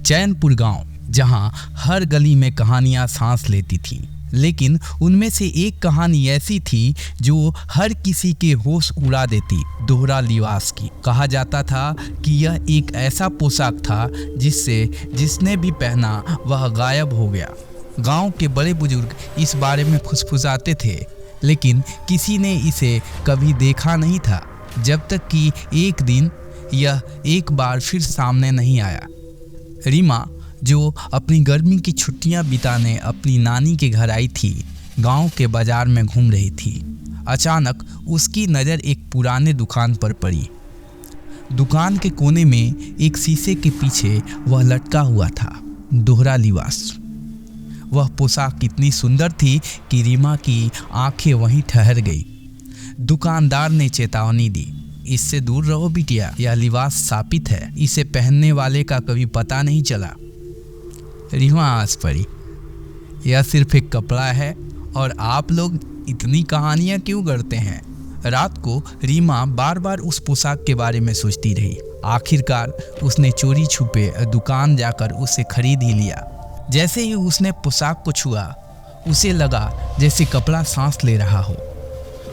चैनपुर गांव, जहां हर गली में कहानियां सांस लेती थीं, लेकिन उनमें से एक कहानी ऐसी थी जो हर किसी के होश उड़ा देती। दोहरा लिबास की। कहा जाता था कि यह एक ऐसा पोशाक था जिसने भी पहना वह गायब हो गया। गांव के बड़े बुजुर्ग इस बारे में फुसफुसाते थे, लेकिन किसी ने इसे कभी देखा नहीं था, जब तक कि एक दिन यह एक बार फिर सामने नहीं आया। रीमा, जो अपनी गर्मी की छुट्टियां बिताने अपनी नानी के घर आई थी, गांव के बाजार में घूम रही थी। अचानक उसकी नज़र एक पुराने दुकान पर पड़ी। दुकान के कोने में एक शीशे के पीछे वह लटका हुआ था, दोहरा लिबास। वह पोशाक कितनी सुंदर थी कि रीमा की आंखें वहीं ठहर गई। दुकानदार ने चेतावनी दी, इससे दूर रहो बिटिया, यह लिबास शापित है, इसे पहनने वाले का कभी पता नहीं चला। रीमा आस पड़ी, यह सिर्फ एक कपड़ा है और आप लोग इतनी कहानियां क्यों गढ़ते हैं। रात को रीमा बार बार उस पोशाक के बारे में सोचती रही। आखिरकार उसने चोरी छुपे दुकान जाकर उसे खरीद ही लिया। जैसे ही उसने पोशाक को छुआ, उसे लगा जैसे कपड़ा सांस ले रहा हो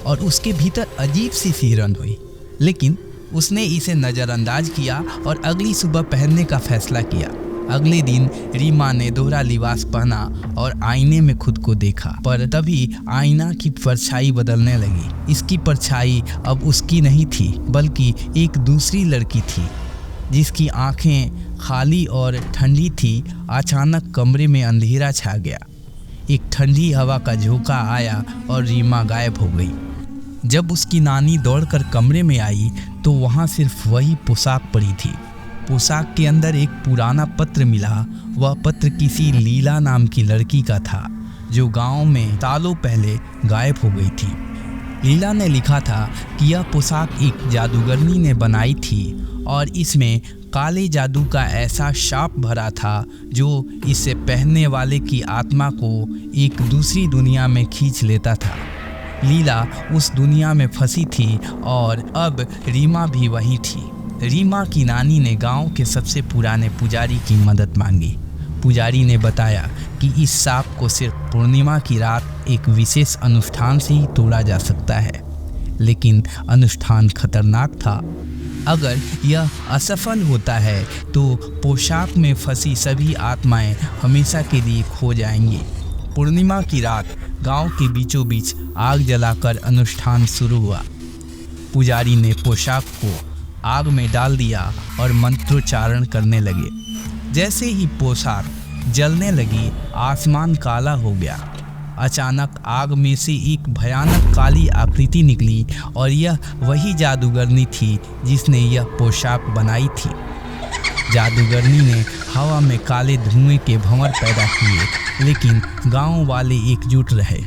और उसके भीतर अजीब सी सिहरन हुई। लेकिन उसने इसे नज़रअंदाज किया और अगली सुबह पहनने का फैसला किया। अगले दिन रीमा ने दोहरा लिबास पहना और आईने में खुद को देखा, पर तभी आईना की परछाई बदलने लगी। इसकी परछाई अब उसकी नहीं थी, बल्कि एक दूसरी लड़की थी, जिसकी आंखें खाली और ठंडी थी। अचानक कमरे में अंधेरा छा गया। एक ठंडी हवा का झोंका आया और रीमा गायब हो गई। जब उसकी नानी दौड़कर कमरे में आई तो वहाँ सिर्फ वही पोशाक पड़ी थी। पोशाक के अंदर एक पुराना पत्र मिला। वह पत्र किसी लीला नाम की लड़की का था, जो गांव में सालों पहले गायब हो गई थी। लीला ने लिखा था कि यह पोशाक एक जादूगरनी ने बनाई थी और इसमें काले जादू का ऐसा शाप भरा था जो इसे पहनने वाले की आत्मा को एक दूसरी दुनिया में खींच लेता था। लीला उस दुनिया में फंसी थी और अब रीमा भी वहीं थी। रीमा की नानी ने गांव के सबसे पुराने पुजारी की मदद मांगी। पुजारी ने बताया कि इस सांप को सिर्फ पूर्णिमा की रात एक विशेष अनुष्ठान से ही तोड़ा जा सकता है, लेकिन अनुष्ठान खतरनाक था। अगर यह असफल होता है तो पोशाक में फंसी सभी आत्माएं हमेशा के लिए खो जाएंगी। पूर्णिमा की रात गांव के बीचों बीच आग जलाकर अनुष्ठान शुरू हुआ। पुजारी ने पोशाक को आग में डाल दिया और मंत्रोच्चारण करने लगे। जैसे ही पोशाक जलने लगी, आसमान काला हो गया। अचानक आग में से एक भयानक काली आकृति निकली और यह वही जादूगरनी थी जिसने यह पोशाक बनाई थी। जादूगरनी ने हवा में काले धुएं के भंवर पैदा किए, लेकिन गांव वाले एकजुट रहे।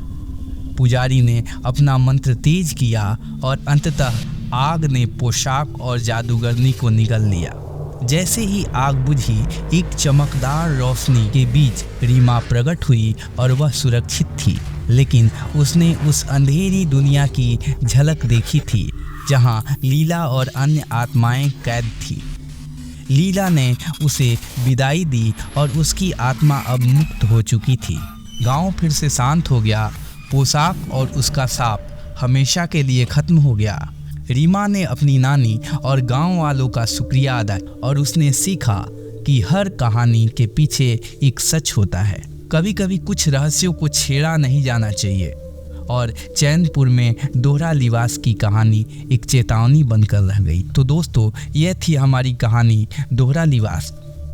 पुजारी ने अपना मंत्र तेज किया और अंततः आग ने पोशाक और जादूगरनी को निगल लिया। जैसे ही आग बुझी, एक चमकदार रोशनी के बीच रीमा प्रकट हुई और वह सुरक्षित थी, लेकिन उसने उस अंधेरी दुनिया की झलक देखी थी जहां लीला और अन्य आत्माएं कैद थी। लीला ने उसे विदाई दी और उसकी आत्मा अब मुक्त हो चुकी थी। गांव फिर से शांत हो गया। पोशाक और उसका सांप हमेशा के लिए खत्म हो गया। रीमा ने अपनी नानी और गांव वालों का शुक्रिया अदा और उसने सीखा कि हर कहानी के पीछे एक सच होता है। कभी कभी कुछ रहस्यों को छेड़ा नहीं जाना चाहिए। और चैनपुर में दोहरा लिबास की कहानी एक चेतावनी बनकर रह गई। तो दोस्तों, यह थी हमारी कहानी दोहरा लिबास।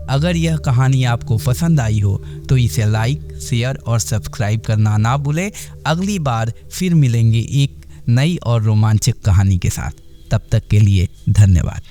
अगर यह कहानी आपको पसंद आई हो तो इसे लाइक, शेयर और सब्सक्राइब करना ना भूलें। अगली बार फिर मिलेंगे एक नई और रोमांचक कहानी के साथ। तब तक के लिए धन्यवाद।